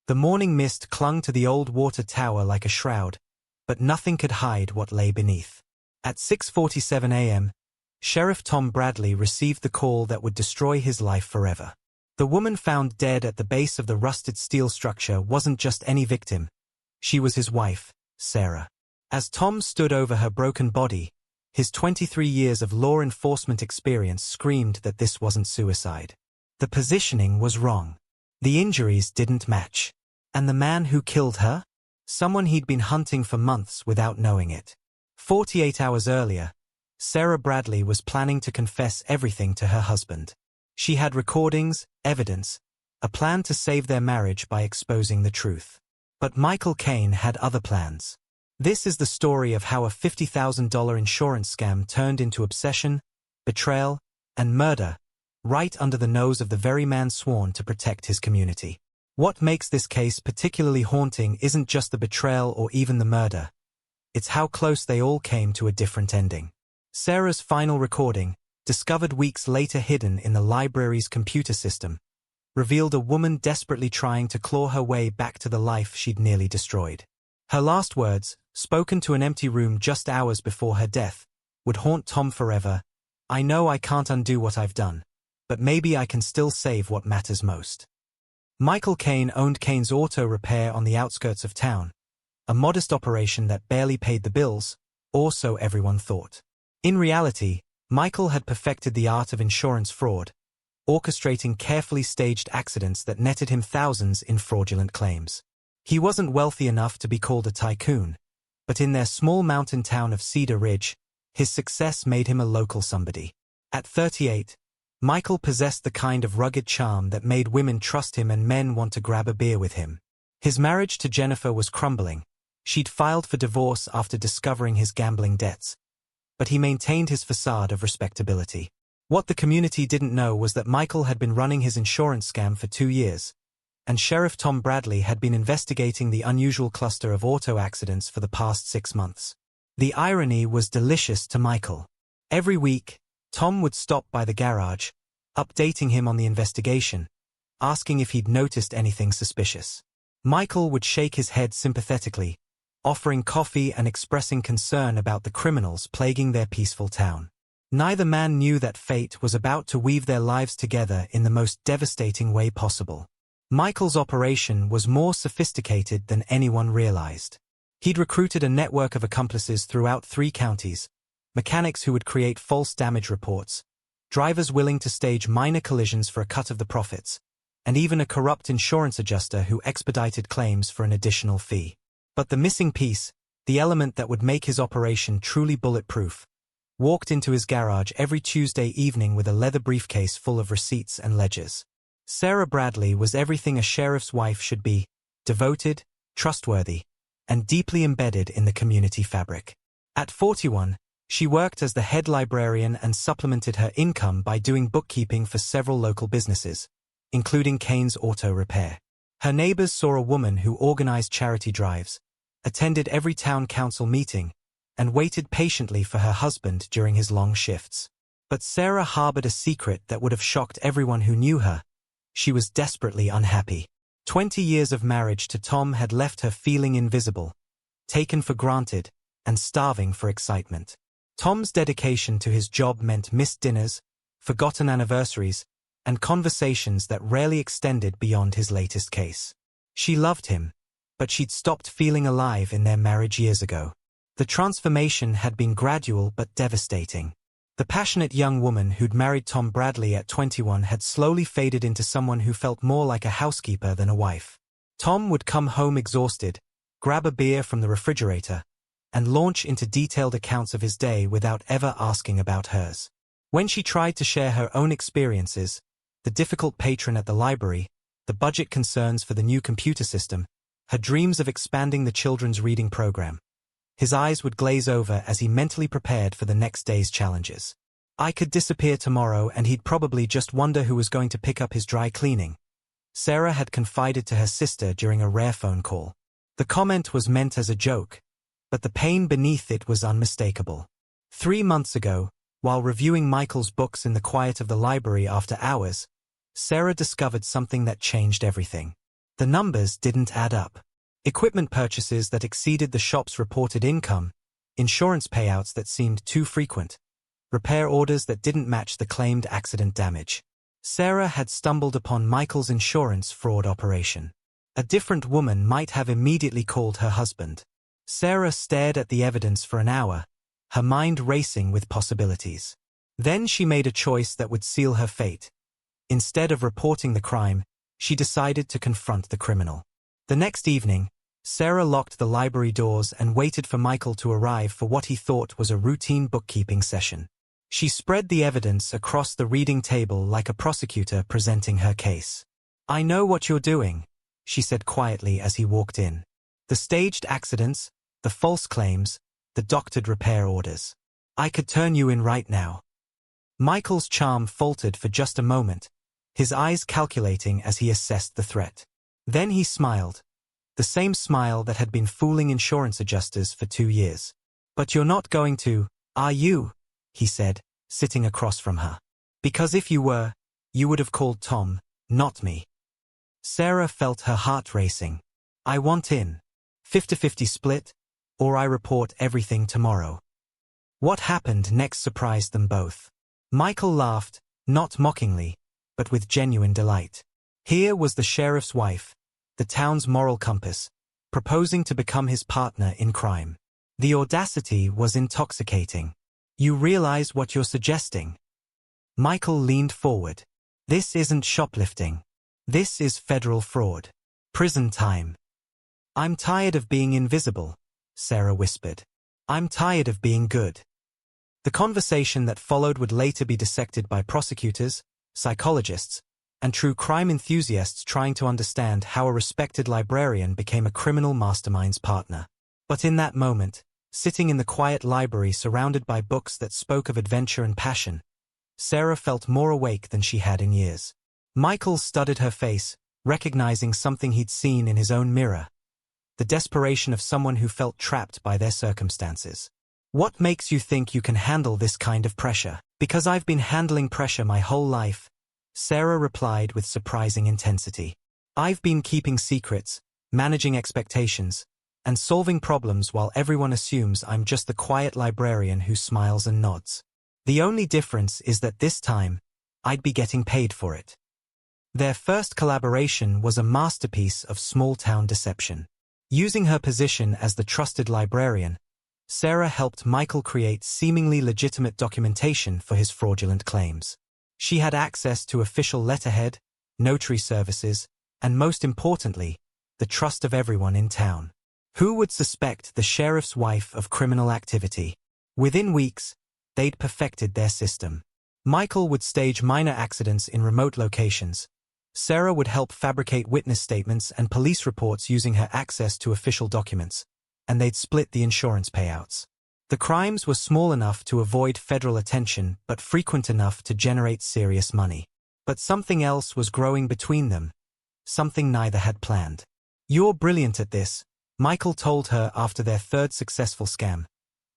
The morning mist clung to the old water tower like a shroud, but nothing could hide what lay beneath. At 6:47 a.m., Sheriff Tom Bradley received the call that would destroy his life forever. The woman found dead at the base of the rusted steel structure wasn't just any victim. She was his wife, Sarah. As Tom stood over her broken body, his 23 years of law enforcement experience screamed that this wasn't suicide. The positioning was wrong. The injuries didn't match. And the man who killed her? Someone he'd been hunting for months without knowing it. 48 hours earlier, Sarah Bradley was planning to confess everything to her husband. She had recordings, evidence, a plan to save their marriage by exposing the truth. But Michael Kane had other plans. This is the story of how a $50,000 insurance scam turned into obsession, betrayal, and murder, right under the nose of the very man sworn to protect his community. What makes this case particularly haunting isn't just the betrayal or even the murder. It's how close they all came to a different ending. Sarah's final recording, discovered weeks later hidden in the library's computer system, revealed a woman desperately trying to claw her way back to the life she'd nearly destroyed. Her last words, spoken to an empty room just hours before her death, would haunt Tom forever. "I know I can't undo what I've done, but maybe I can still save what matters most." Michael Kane owned Kane's Auto Repair on the outskirts of town, a modest operation that barely paid the bills, or so everyone thought. In reality, Michael had perfected the art of insurance fraud, orchestrating carefully staged accidents that netted him thousands in fraudulent claims. He wasn't wealthy enough to be called a tycoon, but in their small mountain town of Cedar Ridge, his success made him a local somebody. At 38, Michael possessed the kind of rugged charm that made women trust him and men want to grab a beer with him. His marriage to Jennifer was crumbling. She'd filed for divorce after discovering his gambling debts, but he maintained his facade of respectability. What the community didn't know was that Michael had been running his insurance scam for 2 years, and Sheriff Tom Bradley had been investigating the unusual cluster of auto accidents for the past 6 months. The irony was delicious to Michael. Every week, Tom would stop by the garage, updating him on the investigation, asking if he'd noticed anything suspicious. Michael would shake his head sympathetically, offering coffee and expressing concern about the criminals plaguing their peaceful town. Neither man knew that fate was about to weave their lives together in the most devastating way possible. Michael's operation was more sophisticated than anyone realized. He'd recruited a network of accomplices throughout 3 counties, mechanics who would create false damage reports, drivers willing to stage minor collisions for a cut of the profits, and even a corrupt insurance adjuster who expedited claims for an additional fee. But the missing piece, the element that would make his operation truly bulletproof, walked into his garage every Tuesday evening with a leather briefcase full of receipts and ledgers. Sarah Bradley was everything a sheriff's wife should be: devoted, trustworthy, and deeply embedded in the community fabric. At 41, she worked as the head librarian and supplemented her income by doing bookkeeping for several local businesses, including Kane's Auto Repair. Her neighbors saw a woman who organized charity drives, attended every town council meeting, and waited patiently for her husband during his long shifts. But Sarah harbored a secret that would have shocked everyone who knew her. She was desperately unhappy. 20 years of marriage to Tom had left her feeling invisible, taken for granted, and starving for excitement. Tom's dedication to his job meant missed dinners, forgotten anniversaries, and conversations that rarely extended beyond his latest case. She loved him, but she'd stopped feeling alive in their marriage years ago. The transformation had been gradual but devastating. The passionate young woman who'd married Tom Bradley at 21 had slowly faded into someone who felt more like a housekeeper than a wife. Tom would come home exhausted, grab a beer from the refrigerator, and launch into detailed accounts of his day without ever asking about hers. When she tried to share her own experiences, the difficult patron at the library, the budget concerns for the new computer system, her dreams of expanding the children's reading program, his eyes would glaze over as he mentally prepared for the next day's challenges. "I could disappear tomorrow and he'd probably just wonder who was going to pick up his dry cleaning," Sarah had confided to her sister during a rare phone call. The comment was meant as a joke, but the pain beneath it was unmistakable. 3 months ago, while reviewing Michael's books in the quiet of the library after hours, Sarah discovered something that changed everything. The numbers didn't add up. Equipment purchases that exceeded the shop's reported income, insurance payouts that seemed too frequent, repair orders that didn't match the claimed accident damage. Sarah had stumbled upon Michael's insurance fraud operation. A different woman might have immediately called her husband. Sarah stared at the evidence for an hour, her mind racing with possibilities. Then she made a choice that would seal her fate. Instead of reporting the crime, she decided to confront the criminal. The next evening, Sarah locked the library doors and waited for Michael to arrive for what he thought was a routine bookkeeping session. She spread the evidence across the reading table like a prosecutor presenting her case. "I know what you're doing," she said quietly as he walked in. "The staged accidents, the false claims, the doctored repair orders. I could turn you in right now." Michael's charm faltered for just a moment, his eyes calculating as he assessed the threat. Then he smiled, the same smile that had been fooling insurance adjusters for 2 years. "But you're not going to, are you?" he said, sitting across from her. "Because if you were, you would have called Tom, not me." Sarah felt her heart racing. "I want in. 50-50 split, or I report everything tomorrow." What happened next surprised them both. Michael laughed, not mockingly, but with genuine delight. Here was the sheriff's wife, the town's moral compass, proposing to become his partner in crime. The audacity was intoxicating. "You realize what you're suggesting?" Michael leaned forward. "This isn't shoplifting. This is federal fraud. Prison time." "I'm tired of being invisible," Sarah whispered. "I'm tired of being good." The conversation that followed would later be dissected by prosecutors, psychologists, and true crime enthusiasts trying to understand how a respected librarian became a criminal mastermind's partner. But in that moment, sitting in the quiet library surrounded by books that spoke of adventure and passion, Sarah felt more awake than she had in years. Michael studied her face, recognizing something he'd seen in his own mirror: the desperation of someone who felt trapped by their circumstances. "What makes you think you can handle this kind of pressure?" "Because I've been handling pressure my whole life," Sarah replied with surprising intensity. "I've been keeping secrets, managing expectations, and solving problems while everyone assumes I'm just the quiet librarian who smiles and nods. The only difference is that this time, I'd be getting paid for it." Their first collaboration was a masterpiece of small-town deception. Using her position as the trusted librarian, Sarah helped Michael create seemingly legitimate documentation for his fraudulent claims. She had access to official letterhead, notary services, and most importantly, the trust of everyone in town. Who would suspect the sheriff's wife of criminal activity? Within weeks, they'd perfected their system. Michael would stage minor accidents in remote locations. Sarah would help fabricate witness statements and police reports using her access to official documents, and they'd split the insurance payouts. The crimes were small enough to avoid federal attention but frequent enough to generate serious money. But something else was growing between them, something neither had planned. "You're brilliant at this," Michael told her after their third successful scam,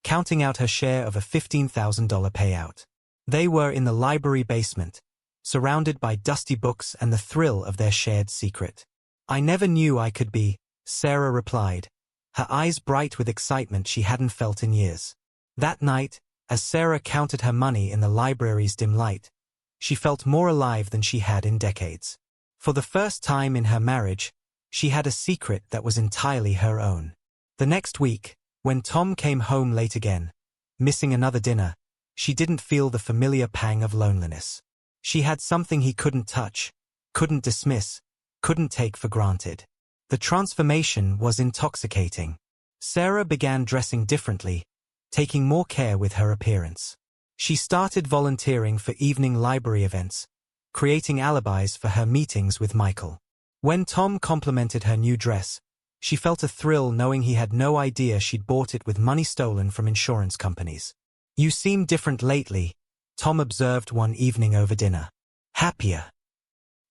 counting out her share of a $15,000 payout. They were in the library basement, surrounded by dusty books and the thrill of their shared secret. "I never knew I could be," Sarah replied, her eyes bright with excitement she hadn't felt in years. That night, as Sarah counted her money in the library's dim light, she felt more alive than she had in decades. For the first time in her marriage, she had a secret that was entirely her own. The next week, when Tom came home late again, missing another dinner, she didn't feel the familiar pang of loneliness. She had something he couldn't touch, couldn't dismiss, couldn't take for granted. The transformation was intoxicating. Sarah began dressing differently, taking more care with her appearance. She started volunteering for evening library events, creating alibis for her meetings with Michael. When Tom complimented her new dress, she felt a thrill knowing he had no idea she'd bought it with money stolen from insurance companies. "You seem different lately," Tom observed one evening over dinner. "Happier."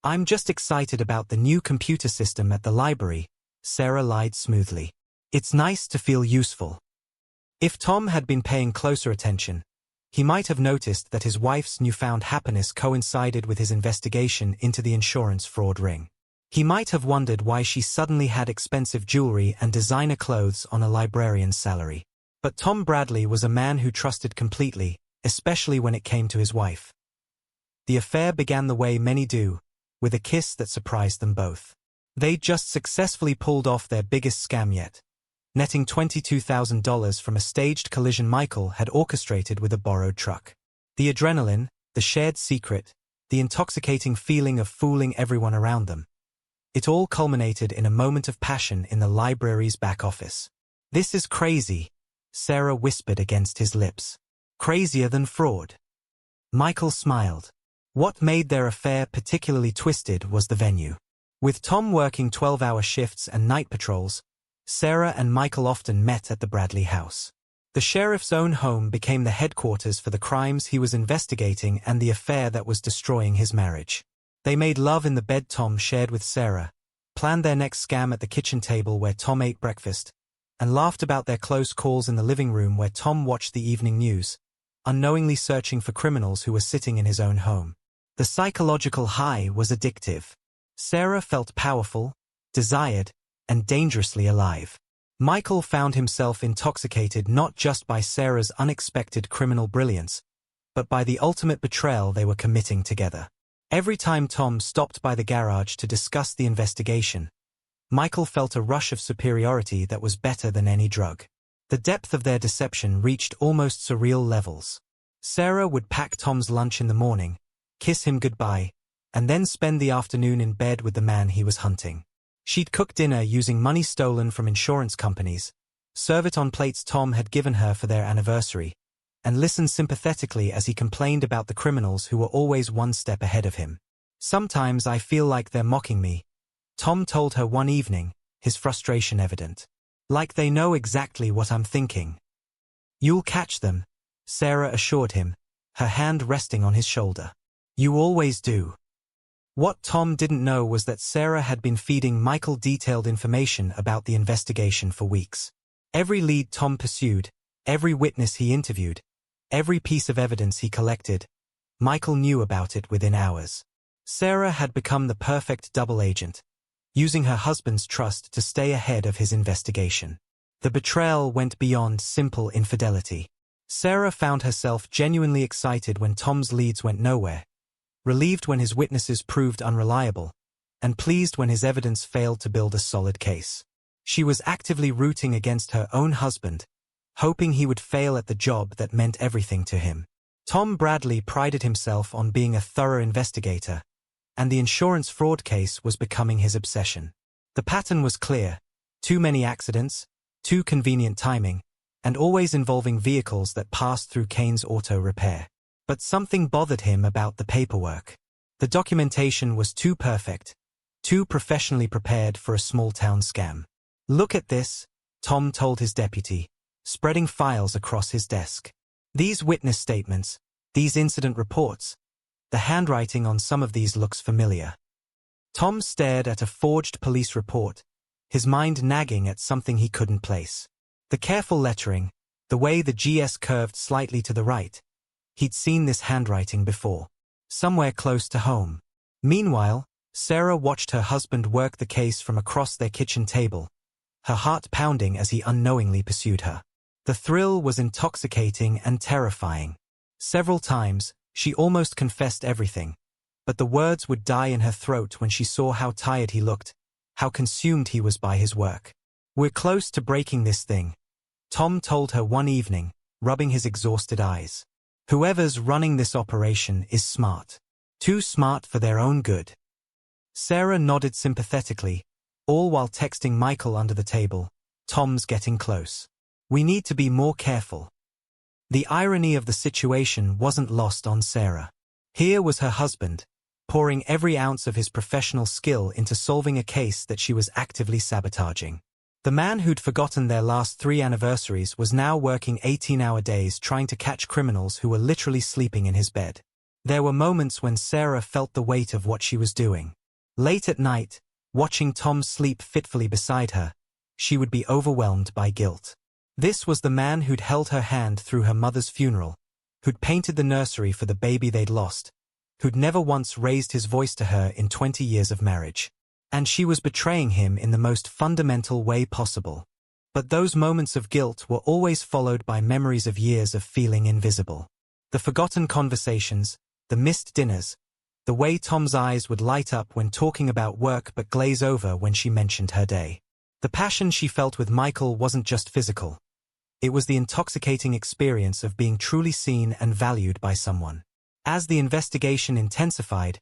"I'm just excited about the new computer system at the library," Sarah lied smoothly. "It's nice to feel useful." If Tom had been paying closer attention, he might have noticed that his wife's newfound happiness coincided with his investigation into the insurance fraud ring. He might have wondered why she suddenly had expensive jewelry and designer clothes on a librarian's salary. But Tom Bradley was a man who trusted completely, especially when it came to his wife. The affair began the way many do, with a kiss that surprised them both. They'd just successfully pulled off their biggest scam yet, netting $22,000 from a staged collision Michael had orchestrated with a borrowed truck. The adrenaline, the shared secret, the intoxicating feeling of fooling everyone around them. It all culminated in a moment of passion in the library's back office. "This is crazy," Sarah whispered against his lips. "Crazier than fraud." Michael smiled. What made their affair particularly twisted was the venue. With Tom working 12-hour shifts and night patrols, Sarah and Michael often met at the Bradley house. The sheriff's own home became the headquarters for the crimes he was investigating and the affair that was destroying his marriage. They made love in the bed Tom shared with Sarah, planned their next scam at the kitchen table where Tom ate breakfast, and laughed about their close calls in the living room where Tom watched the evening news, unknowingly searching for criminals who were sitting in his own home. The psychological high was addictive. Sarah felt powerful, desired, and dangerously alive. Michael found himself intoxicated not just by Sarah's unexpected criminal brilliance, but by the ultimate betrayal they were committing together. Every time Tom stopped by the garage to discuss the investigation, Michael felt a rush of superiority that was better than any drug. The depth of their deception reached almost surreal levels. Sarah would pack Tom's lunch in the morning, kiss him goodbye, and then spend the afternoon in bed with the man he was hunting. She'd cook dinner using money stolen from insurance companies, serve it on plates Tom had given her for their anniversary, and listen sympathetically as he complained about the criminals who were always one step ahead of him. "Sometimes I feel like they're mocking me," Tom told her one evening, his frustration evident. "Like they know exactly what I'm thinking." "You'll catch them," Sarah assured him, her hand resting on his shoulder. "You always do." What Tom didn't know was that Sarah had been feeding Michael detailed information about the investigation for weeks. Every lead Tom pursued, every witness he interviewed, every piece of evidence he collected, Michael knew about it within hours. Sarah had become the perfect double agent, using her husband's trust to stay ahead of his investigation. The betrayal went beyond simple infidelity. Sarah found herself genuinely excited when Tom's leads went nowhere, relieved when his witnesses proved unreliable, and pleased when his evidence failed to build a solid case. She was actively rooting against her own husband, hoping he would fail at the job that meant everything to him. Tom Bradley prided himself on being a thorough investigator, and the insurance fraud case was becoming his obsession. The pattern was clear: too many accidents, too convenient timing, and always involving vehicles that passed through Kane's auto repair. But something bothered him about the paperwork. The documentation was too perfect, too professionally prepared for a small-town scam. "Look at this," Tom told his deputy, spreading files across his desk. "These witness statements, these incident reports, the handwriting on some of these looks familiar." Tom stared at a forged police report, his mind nagging at something he couldn't place. The careful lettering, the way the GS curved slightly to the right. He'd seen this handwriting before, somewhere close to home. Meanwhile, Sarah watched her husband work the case from across their kitchen table, her heart pounding as he unknowingly pursued her. The thrill was intoxicating and terrifying. Several times, she almost confessed everything, but the words would die in her throat when she saw how tired he looked, how consumed he was by his work. "We're close to breaking this thing," Tom told her one evening, rubbing his exhausted eyes. "Whoever's running this operation is smart. Too smart for their own good." Sarah nodded sympathetically, all while texting Michael under the table, "Tom's getting close. We need to be more careful." The irony of the situation wasn't lost on Sarah. Here was her husband, pouring every ounce of his professional skill into solving a case that she was actively sabotaging. The man who'd forgotten their last 3 anniversaries was now working 18-hour days trying to catch criminals who were literally sleeping in his bed. There were moments when Sarah felt the weight of what she was doing. Late at night, watching Tom sleep fitfully beside her, she would be overwhelmed by guilt. This was the man who'd held her hand through her mother's funeral, who'd painted the nursery for the baby they'd lost, who'd never once raised his voice to her in 20 years of marriage. And she was betraying him in the most fundamental way possible. But those moments of guilt were always followed by memories of years of feeling invisible. The forgotten conversations, the missed dinners, the way Tom's eyes would light up when talking about work but glaze over when she mentioned her day. The passion she felt with Michael wasn't just physical. It was the intoxicating experience of being truly seen and valued by someone. As the investigation intensified,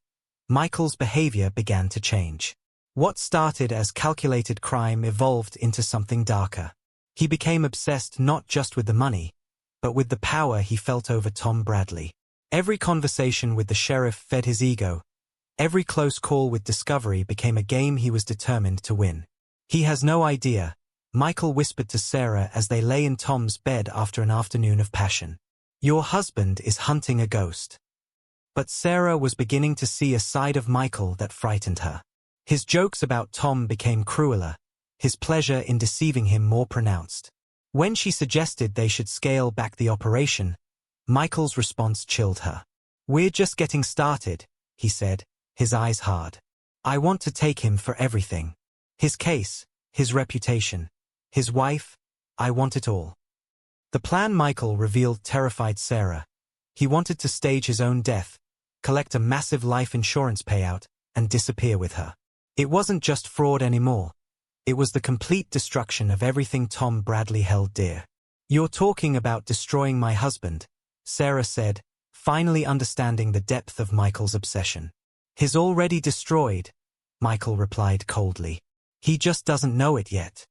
Michael's behavior began to change. What started as calculated crime evolved into something darker. He became obsessed not just with the money, but with the power he felt over Tom Bradley. Every conversation with the sheriff fed his ego. Every close call with Discovery became a game he was determined to win. "He has no idea," Michael whispered to Sarah as they lay in Tom's bed after an afternoon of passion. "Your husband is hunting a ghost." But Sarah was beginning to see a side of Michael that frightened her. His jokes about Tom became crueler, his pleasure in deceiving him more pronounced. When she suggested they should scale back the operation, Michael's response chilled her. "We're just getting started," he said, his eyes hard. "I want to take him for everything. His case, his reputation, his wife, I want it all." The plan Michael revealed terrified Sarah. He wanted to stage his own death, collect a massive life insurance payout, and disappear with her. It wasn't just fraud anymore. It was the complete destruction of everything Tom Bradley held dear. "You're talking about destroying my husband," Sarah said, finally understanding the depth of Michael's obsession. "He's already destroyed," Michael replied coldly. "He just doesn't know it yet."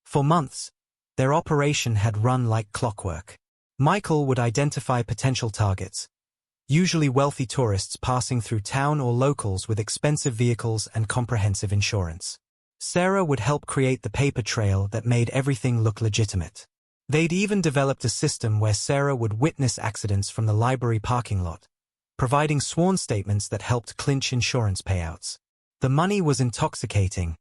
For months, their operation had run like clockwork. Michael would identify potential targets, usually wealthy tourists passing through town or locals with expensive vehicles and comprehensive insurance. Sarah would help create the paper trail that made everything look legitimate. They'd even developed a system where Sarah would witness accidents from the library parking lot, providing sworn statements that helped clinch insurance payouts. The money was intoxicating,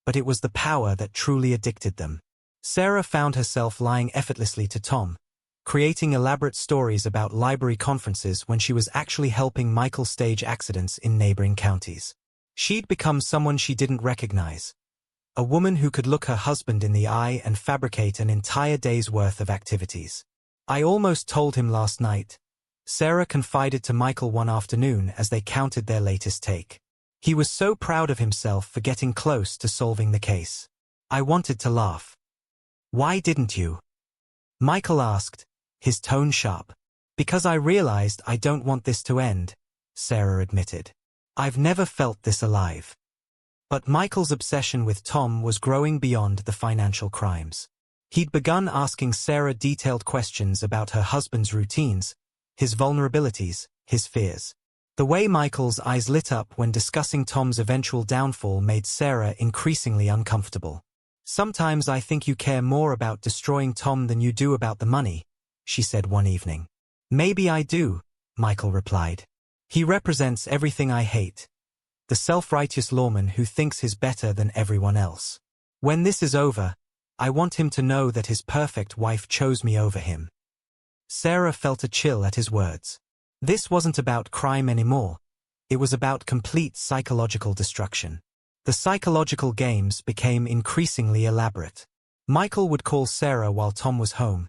but it was the power that truly addicted them. Sarah found herself lying effortlessly to Tom, creating elaborate stories about library conferences when she was actually helping Michael stage accidents in neighboring counties. She'd become someone she didn't recognize. A woman who could look her husband in the eye and fabricate an entire day's worth of activities. "I almost told him last night," Sarah confided to Michael one afternoon as they counted their latest take. "He was so proud of himself for getting close to solving the case. I wanted to laugh." "Why didn't you?" Michael asked, his tone sharp. "Because I realized I don't want this to end," Sarah admitted. "I've never felt this alive." But Michael's obsession with Tom was growing beyond the financial crimes. He'd begun asking Sarah detailed questions about her husband's routines, his vulnerabilities, his fears. The way Michael's eyes lit up when discussing Tom's eventual downfall made Sarah increasingly uncomfortable. "Sometimes I think you care more about destroying Tom than you do about the money," she said one evening. "Maybe I do," Michael replied. "He represents everything I hate. The self-righteous lawman who thinks he's better than everyone else. When this is over, I want him to know that his perfect wife chose me over him." Sarah felt a chill at his words. This wasn't about crime anymore. It was about complete psychological destruction. The psychological games became increasingly elaborate. Michael would call Sarah while Tom was home,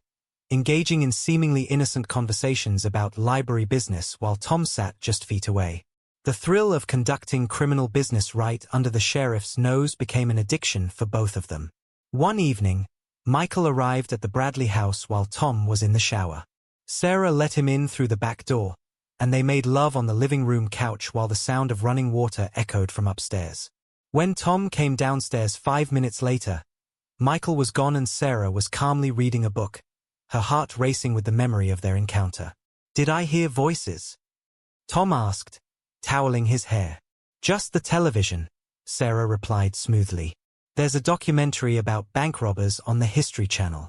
engaging in seemingly innocent conversations about library business while Tom sat just feet away. The thrill of conducting criminal business right under the sheriff's nose became an addiction for both of them. One evening, Michael arrived at the Bradley house while Tom was in the shower. Sarah let him in through the back door, and they made love on the living room couch while the sound of running water echoed from upstairs. When Tom came downstairs 5 minutes later, Michael was gone and Sarah was calmly reading a book, her heart racing with the memory of their encounter. "Did I hear voices?" Tom asked, toweling his hair. "Just the television," Sarah replied smoothly. "There's a documentary about bank robbers on the History Channel."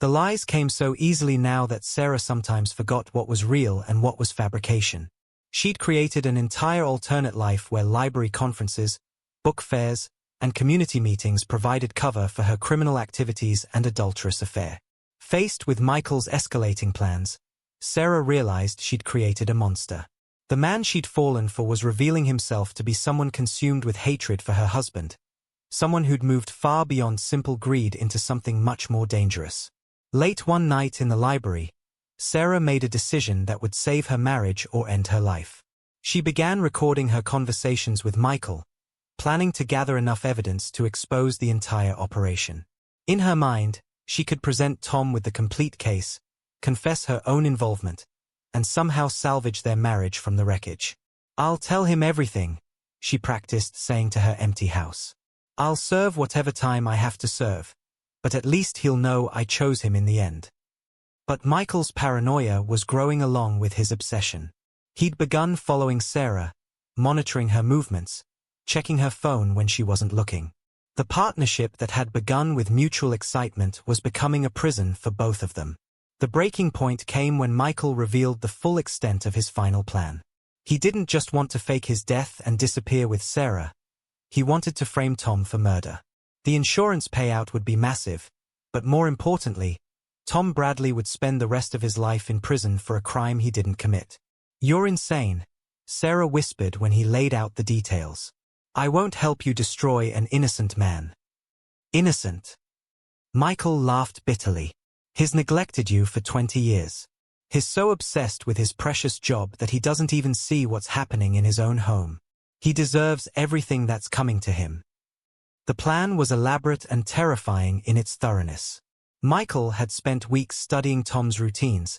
The lies came so easily now that Sarah sometimes forgot what was real and what was fabrication. She'd created an entire alternate life where library conferences, book fairs, and community meetings provided cover for her criminal activities and adulterous affair. Faced with Michael's escalating plans, Sarah realized she'd created a monster. The man she'd fallen for was revealing himself to be someone consumed with hatred for her husband, someone who'd moved far beyond simple greed into something much more dangerous. Late one night in the library, Sarah made a decision that would save her marriage or end her life. She began recording her conversations with Michael, planning to gather enough evidence to expose the entire operation. In her mind, she could present Tom with the complete case, confess her own involvement, and somehow salvage their marriage from the wreckage. "I'll tell him everything," she practiced saying to her empty house. "I'll serve whatever time I have to serve, but at least he'll know I chose him in the end." But Michael's paranoia was growing along with his obsession. He'd begun following Sarah, monitoring her movements, checking her phone when she wasn't looking. The partnership that had begun with mutual excitement was becoming a prison for both of them. The breaking point came when Michael revealed the full extent of his final plan. He didn't just want to fake his death and disappear with Sarah. He wanted to frame Tom for murder. The insurance payout would be massive, but more importantly, Tom Bradley would spend the rest of his life in prison for a crime he didn't commit. "You're insane," Sarah whispered when he laid out the details. "I won't help you destroy an innocent man." "Innocent?" Michael laughed bitterly. "He's neglected you for 20 years. He's so obsessed with his precious job that he doesn't even see what's happening in his own home. He deserves everything that's coming to him." The plan was elaborate and terrifying in its thoroughness. Michael had spent weeks studying Tom's routines,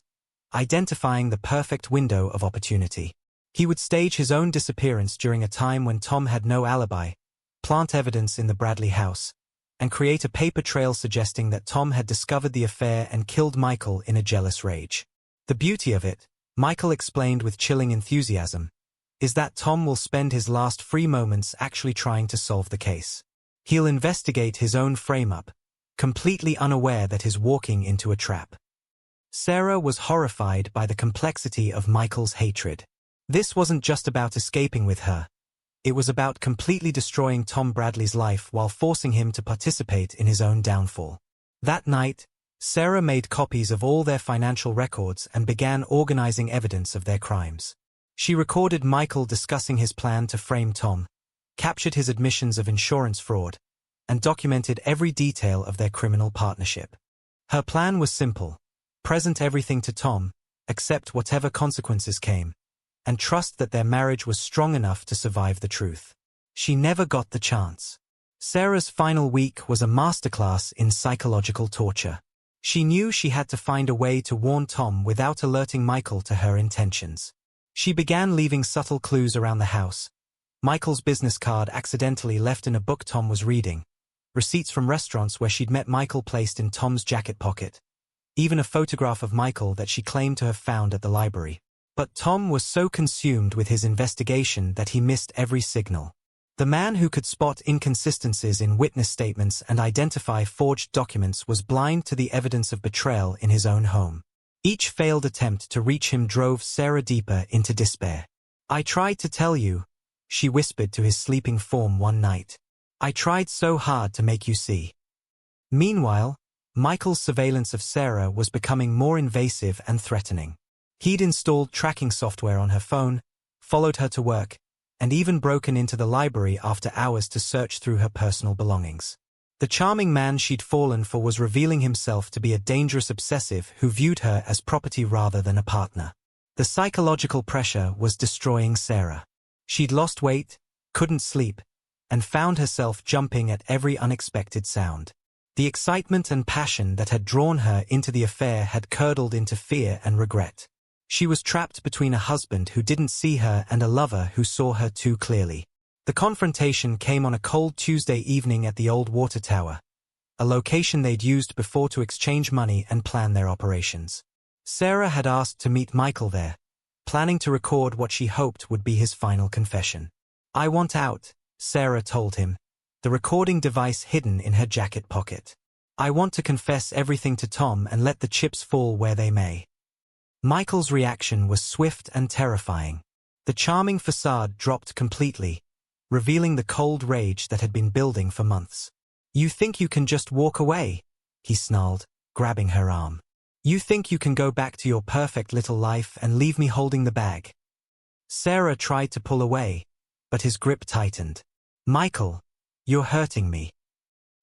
identifying the perfect window of opportunity. He would stage his own disappearance during a time when Tom had no alibi, plant evidence in the Bradley house, and create a paper trail suggesting that Tom had discovered the affair and killed Michael in a jealous rage. The beauty of it, Michael explained with chilling enthusiasm, is that Tom will spend his last free moments actually trying to solve the case. He'll investigate his own frame-up, completely unaware that he's walking into a trap. Sarah was horrified by the complexity of Michael's hatred. This wasn't just about escaping with her. It was about completely destroying Tom Bradley's life while forcing him to participate in his own downfall. That night, Sarah made copies of all their financial records and began organizing evidence of their crimes. She recorded Michael discussing his plan to frame Tom, captured his admissions of insurance fraud, and documented every detail of their criminal partnership. Her plan was simple: present everything to Tom, accept whatever consequences came, and trust that their marriage was strong enough to survive the truth. She never got the chance. Sarah's final week was a masterclass in psychological torture. She knew she had to find a way to warn Tom without alerting Michael to her intentions. She began leaving subtle clues around the house: Michael's business card accidentally left in a book Tom was reading, receipts from restaurants where she'd met Michael placed in Tom's jacket pocket, even a photograph of Michael that she claimed to have found at the library. But Tom was so consumed with his investigation that he missed every signal. The man who could spot inconsistencies in witness statements and identify forged documents was blind to the evidence of betrayal in his own home. Each failed attempt to reach him drove Sarah deeper into despair. "I tried to tell you," she whispered to his sleeping form one night. "I tried so hard to make you see." Meanwhile, Michael's surveillance of Sarah was becoming more invasive and threatening. He'd installed tracking software on her phone, followed her to work, and even broken into the library after hours to search through her personal belongings. The charming man she'd fallen for was revealing himself to be a dangerous obsessive who viewed her as property rather than a partner. The psychological pressure was destroying Sarah. She'd lost weight, couldn't sleep, and found herself jumping at every unexpected sound. The excitement and passion that had drawn her into the affair had curdled into fear and regret. She was trapped between a husband who didn't see her and a lover who saw her too clearly. The confrontation came on a cold Tuesday evening at the old water tower, a location they'd used before to exchange money and plan their operations. Sarah had asked to meet Michael there, planning to record what she hoped would be his final confession. "I want out," Sarah told him, the recording device hidden in her jacket pocket. "I want to confess everything to Tom and let the chips fall where they may." Michael's reaction was swift and terrifying. The charming facade dropped completely, revealing the cold rage that had been building for months. "You think you can just walk away?" he snarled, grabbing her arm. "You think you can go back to your perfect little life and leave me holding the bag?" Sarah tried to pull away, but his grip tightened. "Michael, you're hurting me."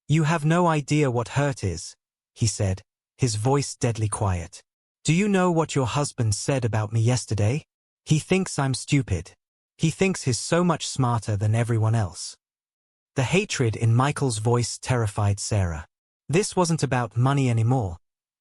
"You have no idea what hurt is," he said, his voice deadly quiet. "Do you know what your husband said about me yesterday? He thinks I'm stupid. He thinks he's so much smarter than everyone else." The hatred in Michael's voice terrified Sarah. This wasn't about money anymore.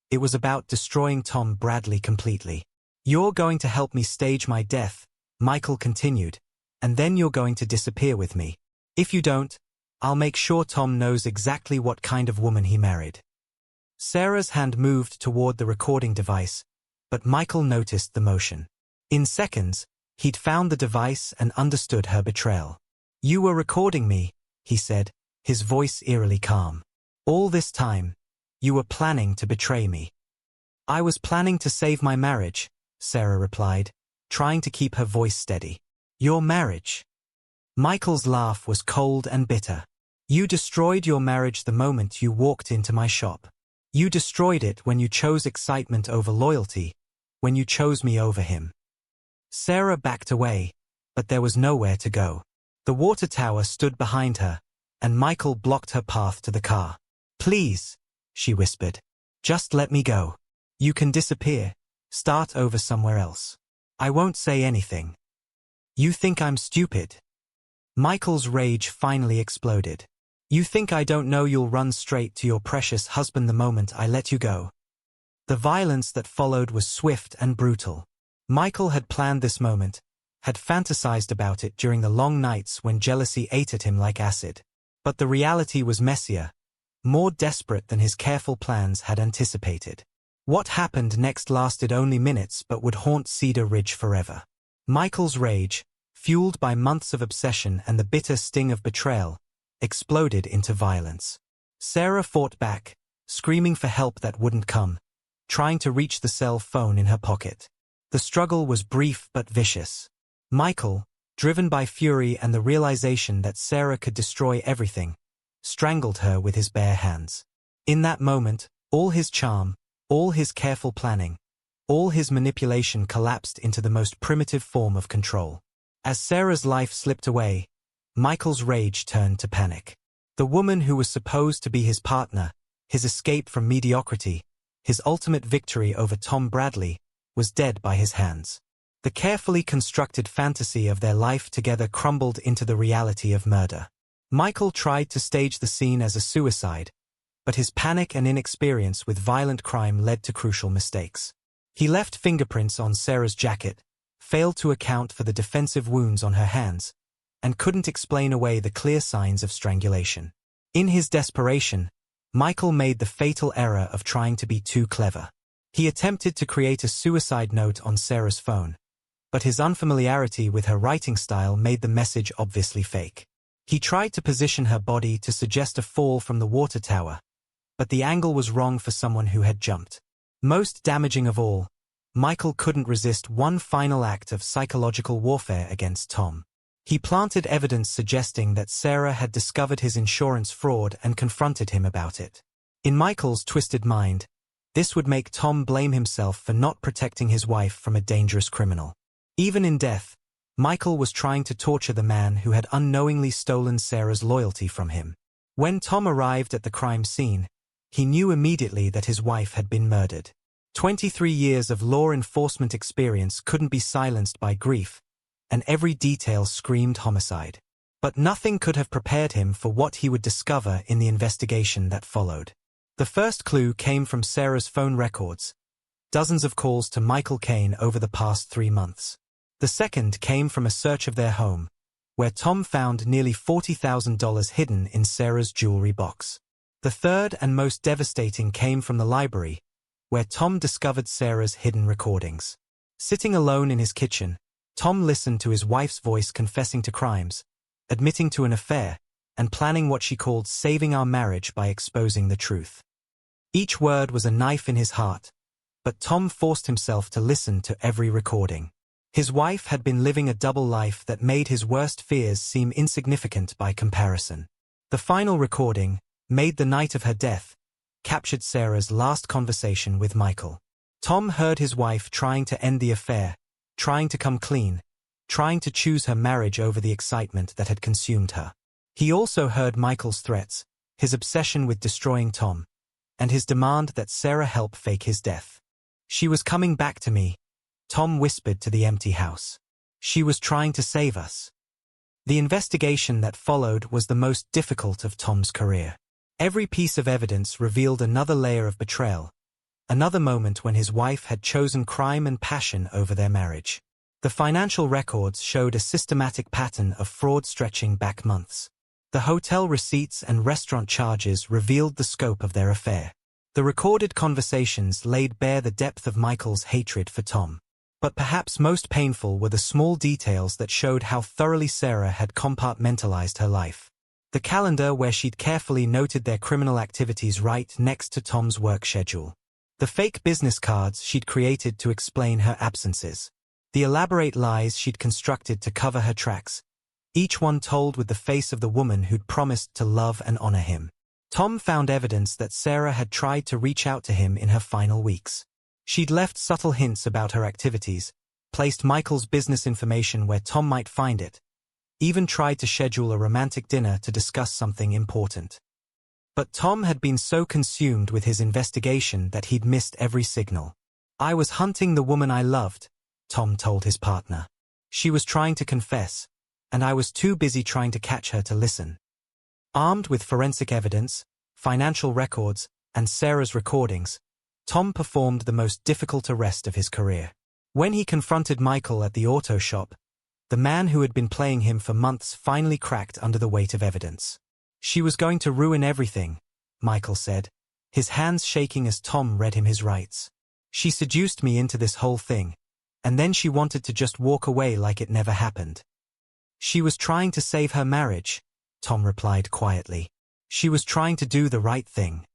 It was about destroying Tom Bradley completely. "You're going to help me stage my death," Michael continued, "and then you're going to disappear with me. If you don't, I'll make sure Tom knows exactly what kind of woman he married." Sarah's hand moved toward the recording device, but Michael noticed the motion. In seconds, he'd found the device and understood her betrayal. "You were recording me," he said, his voice eerily calm. "All this time, you were planning to betray me." "I was planning to save my marriage," Sarah replied, trying to keep her voice steady. "Your marriage?" Michael's laugh was cold and bitter. "You destroyed your marriage the moment you walked into my shop. You destroyed it when you chose excitement over loyalty, when you chose me over him." Sarah backed away, but there was nowhere to go. The water tower stood behind her, and Michael blocked her path to the car. "Please," she whispered, "just let me go. You can disappear, start over somewhere else. I won't say anything." "You think I'm stupid?" Michael's rage finally exploded. "You think I don't know you'll run straight to your precious husband the moment I let you go?" The violence that followed was swift and brutal. Michael had planned this moment, had fantasized about it during the long nights when jealousy ate at him like acid. But the reality was messier, more desperate than his careful plans had anticipated. What happened next lasted only minutes but would haunt Cedar Ridge forever. Michael's rage, fueled by months of obsession and the bitter sting of betrayal, exploded into violence. Sarah fought back, screaming for help that wouldn't come, trying to reach the cell phone in her pocket. The struggle was brief but vicious. Michael, driven by fury and the realization that Sarah could destroy everything, strangled her with his bare hands. In that moment, all his charm, all his careful planning, all his manipulation collapsed into the most primitive form of control. As Sarah's life slipped away, Michael's rage turned to panic. The woman who was supposed to be his partner, his escape from mediocrity, his ultimate victory over Tom Bradley, was dead by his hands. The carefully constructed fantasy of their life together crumbled into the reality of murder. Michael tried to stage the scene as a suicide, but his panic and inexperience with violent crime led to crucial mistakes. He left fingerprints on Sarah's jacket, failed to account for the defensive wounds on her hands, and couldn't explain away the clear signs of strangulation. In his desperation, Michael made the fatal error of trying to be too clever. He attempted to create a suicide note on Sarah's phone, but his unfamiliarity with her writing style made the message obviously fake. He tried to position her body to suggest a fall from the water tower, but the angle was wrong for someone who had jumped. Most damaging of all, Michael couldn't resist one final act of psychological warfare against Tom. He planted evidence suggesting that Sarah had discovered his insurance fraud and confronted him about it. In Michael's twisted mind, this would make Tom blame himself for not protecting his wife from a dangerous criminal. Even in death, Michael was trying to torture the man who had unknowingly stolen Sarah's loyalty from him. When Tom arrived at the crime scene, he knew immediately that his wife had been murdered. 23 years of law enforcement experience couldn't be silenced by grief, and every detail screamed homicide. But nothing could have prepared him for what he would discover in the investigation that followed. The first clue came from Sarah's phone records, dozens of calls to Michael Kane over the past 3 months. The second came from a search of their home, where Tom found nearly $40,000 hidden in Sarah's jewelry box. The third and most devastating came from the library, where Tom discovered Sarah's hidden recordings. Sitting alone in his kitchen, Tom listened to his wife's voice confessing to crimes, admitting to an affair, and planning what she called saving our marriage by exposing the truth. Each word was a knife in his heart, but Tom forced himself to listen to every recording. His wife had been living a double life that made his worst fears seem insignificant by comparison. The final recording, made the night of her death, captured Sarah's last conversation with Michael. Tom heard his wife trying to end the affair, trying to come clean, trying to choose her marriage over the excitement that had consumed her. He also heard Michael's threats, his obsession with destroying Tom, and his demand that Sarah help fake his death. "She was coming back to me," Tom whispered to the empty house. "She was trying to save us." The investigation that followed was the most difficult of Tom's career. Every piece of evidence revealed another layer of betrayal, another moment when his wife had chosen crime and passion over their marriage. The financial records showed a systematic pattern of fraud stretching back months. The hotel receipts and restaurant charges revealed the scope of their affair. The recorded conversations laid bare the depth of Michael's hatred for Tom. But perhaps most painful were the small details that showed how thoroughly Sarah had compartmentalized her life. The calendar where she'd carefully noted their criminal activities right next to Tom's work schedule. The fake business cards she'd created to explain her absences. The elaborate lies she'd constructed to cover her tracks, each one told with the face of the woman who'd promised to love and honor him. Tom found evidence that Sarah had tried to reach out to him in her final weeks. She'd left subtle hints about her activities, placed Michael's business information where Tom might find it, even tried to schedule a romantic dinner to discuss something important. But Tom had been so consumed with his investigation that he'd missed every signal. "I was hunting the woman I loved," Tom told his partner. "She was trying to confess, and I was too busy trying to catch her to listen." Armed with forensic evidence, financial records, and Sarah's recordings, Tom performed the most difficult arrest of his career. When he confronted Michael at the auto shop, the man who had been playing him for months finally cracked under the weight of evidence. "She was going to ruin everything," Michael said, his hands shaking as Tom read him his rights. "She seduced me into this whole thing, and then she wanted to just walk away like it never happened." "She was trying to save her marriage," Tom replied quietly. "She was trying to do the right thing."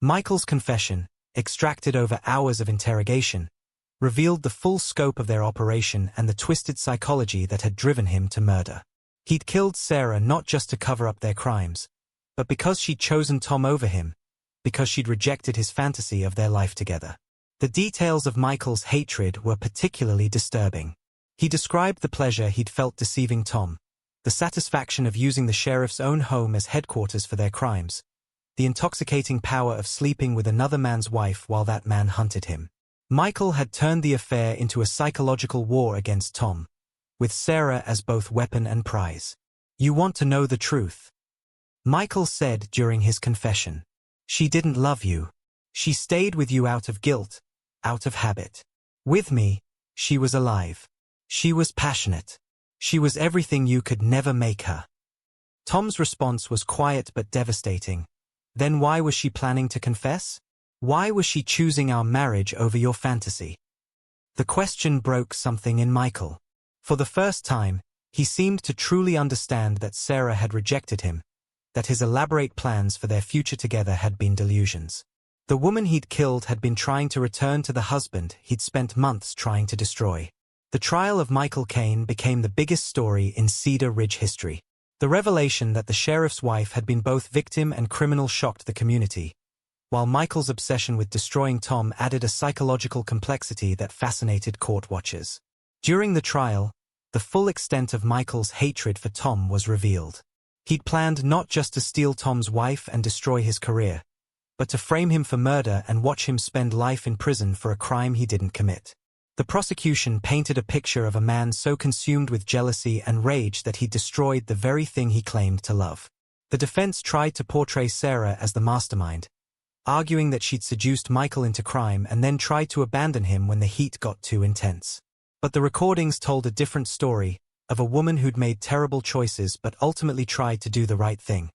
Michael's confession, extracted over hours of interrogation, revealed the full scope of their operation and the twisted psychology that had driven him to murder. He'd killed Sarah not just to cover up their crimes, but because she'd chosen Tom over him, because she'd rejected his fantasy of their life together. The details of Michael's hatred were particularly disturbing. He described the pleasure he'd felt deceiving Tom, the satisfaction of using the sheriff's own home as headquarters for their crimes, the intoxicating power of sleeping with another man's wife while that man hunted him. Michael had turned the affair into a psychological war against Tom, with Sarah as both weapon and prize. "You want to know the truth," Michael said during his confession. "She didn't love you. She stayed with you out of guilt, out of habit. With me, she was alive. She was passionate. She was everything you could never make her." Tom's response was quiet but devastating. "Then why was she planning to confess? Why was she choosing our marriage over your fantasy?" The question broke something in Michael. For the first time, he seemed to truly understand that Sarah had rejected him, that his elaborate plans for their future together had been delusions. The woman he'd killed had been trying to return to the husband he'd spent months trying to destroy. The trial of Michael Kane became the biggest story in Cedar Ridge history. The revelation that the sheriff's wife had been both victim and criminal shocked the community, while Michael's obsession with destroying Tom added a psychological complexity that fascinated court watchers. During the trial, the full extent of Michael's hatred for Tom was revealed. He'd planned not just to steal Tom's wife and destroy his career, but to frame him for murder and watch him spend life in prison for a crime he didn't commit. The prosecution painted a picture of a man so consumed with jealousy and rage that he destroyed the very thing he claimed to love. The defense tried to portray Sarah as the mastermind, arguing that she'd seduced Michael into crime and then tried to abandon him when the heat got too intense. But the recordings told a different story, of a woman who'd made terrible choices but ultimately tried to do the right thing,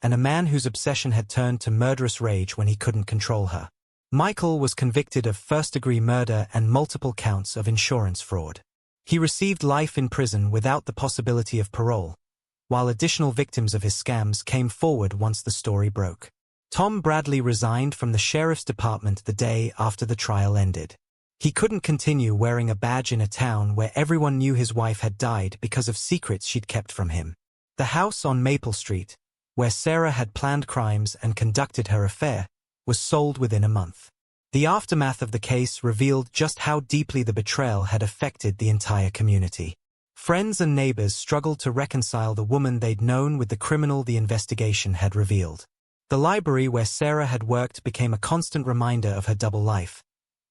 and a man whose obsession had turned to murderous rage when he couldn't control her. Michael was convicted of first-degree murder and multiple counts of insurance fraud. He received life in prison without the possibility of parole, while additional victims of his scams came forward once the story broke. Tom Bradley resigned from the sheriff's department the day after the trial ended. He couldn't continue wearing a badge in a town where everyone knew his wife had died because of secrets she'd kept from him. The house on Maple Street, where Sarah had planned crimes and conducted her affair, was sold within a month. The aftermath of the case revealed just how deeply the betrayal had affected the entire community. Friends and neighbors struggled to reconcile the woman they'd known with the criminal the investigation had revealed. The library where Sarah had worked became a constant reminder of her double life,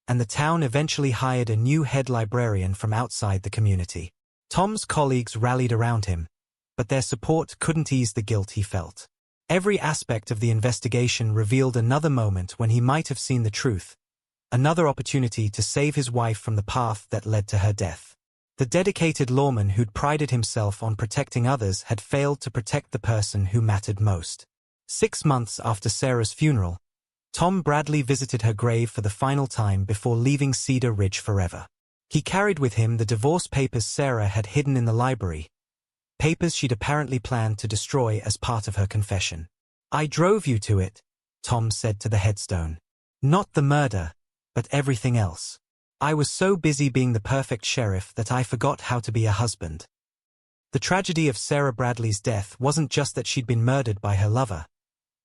and the town eventually hired a new head librarian from outside the community. Tom's colleagues rallied around him, but their support couldn't ease the guilt he felt. Every aspect of the investigation revealed another moment when he might have seen the truth, another opportunity to save his wife from the path that led to her death. The dedicated lawman who'd prided himself on protecting others had failed to protect the person who mattered most. 6 months after Sarah's funeral, Tom Bradley visited her grave for the final time before leaving Cedar Ridge forever. He carried with him the divorce papers Sarah had hidden in the library, papers she'd apparently planned to destroy as part of her confession. "I drove you to it," Tom said to the headstone. "Not the murder, but everything else. I was so busy being the perfect sheriff that I forgot how to be a husband." The tragedy of Sarah Bradley's death wasn't just that she'd been murdered by her lover,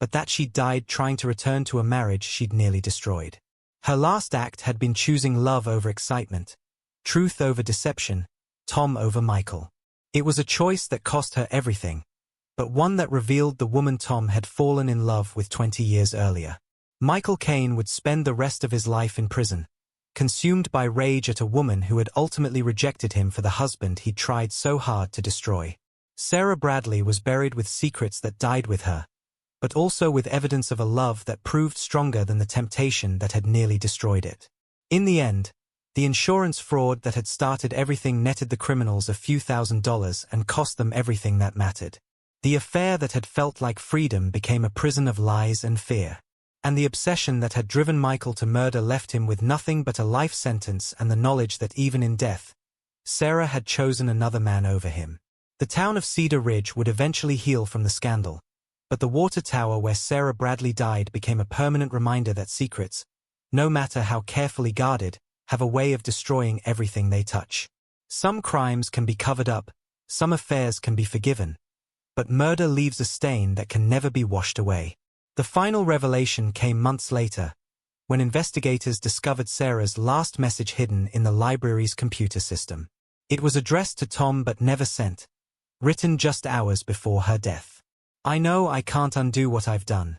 but that she'd died trying to return to a marriage she'd nearly destroyed. Her last act had been choosing love over excitement, truth over deception, Tom over Michael. It was a choice that cost her everything, but one that revealed the woman Tom had fallen in love with 20 years earlier. Michael Kane would spend the rest of his life in prison, consumed by rage at a woman who had ultimately rejected him for the husband he'd tried so hard to destroy. Sarah Bradley was buried with secrets that died with her, but also with evidence of a love that proved stronger than the temptation that had nearly destroyed it. In the end, the insurance fraud that had started everything netted the criminals a few $1,000s and cost them everything that mattered. The affair that had felt like freedom became a prison of lies and fear. And the obsession that had driven Michael to murder left him with nothing but a life sentence and the knowledge that even in death, Sarah had chosen another man over him. The town of Cedar Ridge would eventually heal from the scandal, but the water tower where Sarah Bradley died became a permanent reminder that secrets, no matter how carefully guarded, have a way of destroying everything they touch. Some crimes can be covered up, some affairs can be forgiven, but murder leaves a stain that can never be washed away. The final revelation came months later, when investigators discovered Sarah's last message hidden in the library's computer system. It was addressed to Tom but never sent, written just hours before her death. "I know I can't undo what I've done,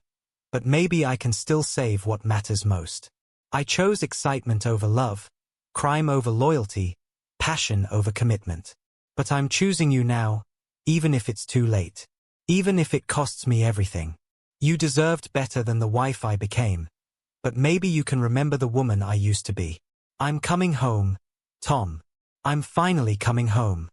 but maybe I can still save what matters most. I chose excitement over love, crime over loyalty, passion over commitment. But I'm choosing you now, even if it's too late. Even if it costs me everything. You deserved better than the wife I became, but maybe you can remember the woman I used to be. I'm coming home, Tom. I'm finally coming home."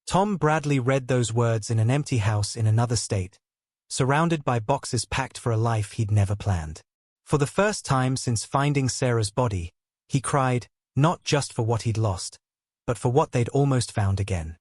Tom Bradley read those words in an empty house in another state, surrounded by boxes packed for a life he'd never planned. For the first time since finding Sarah's body, he cried, not just for what he'd lost, but for what they'd almost found again.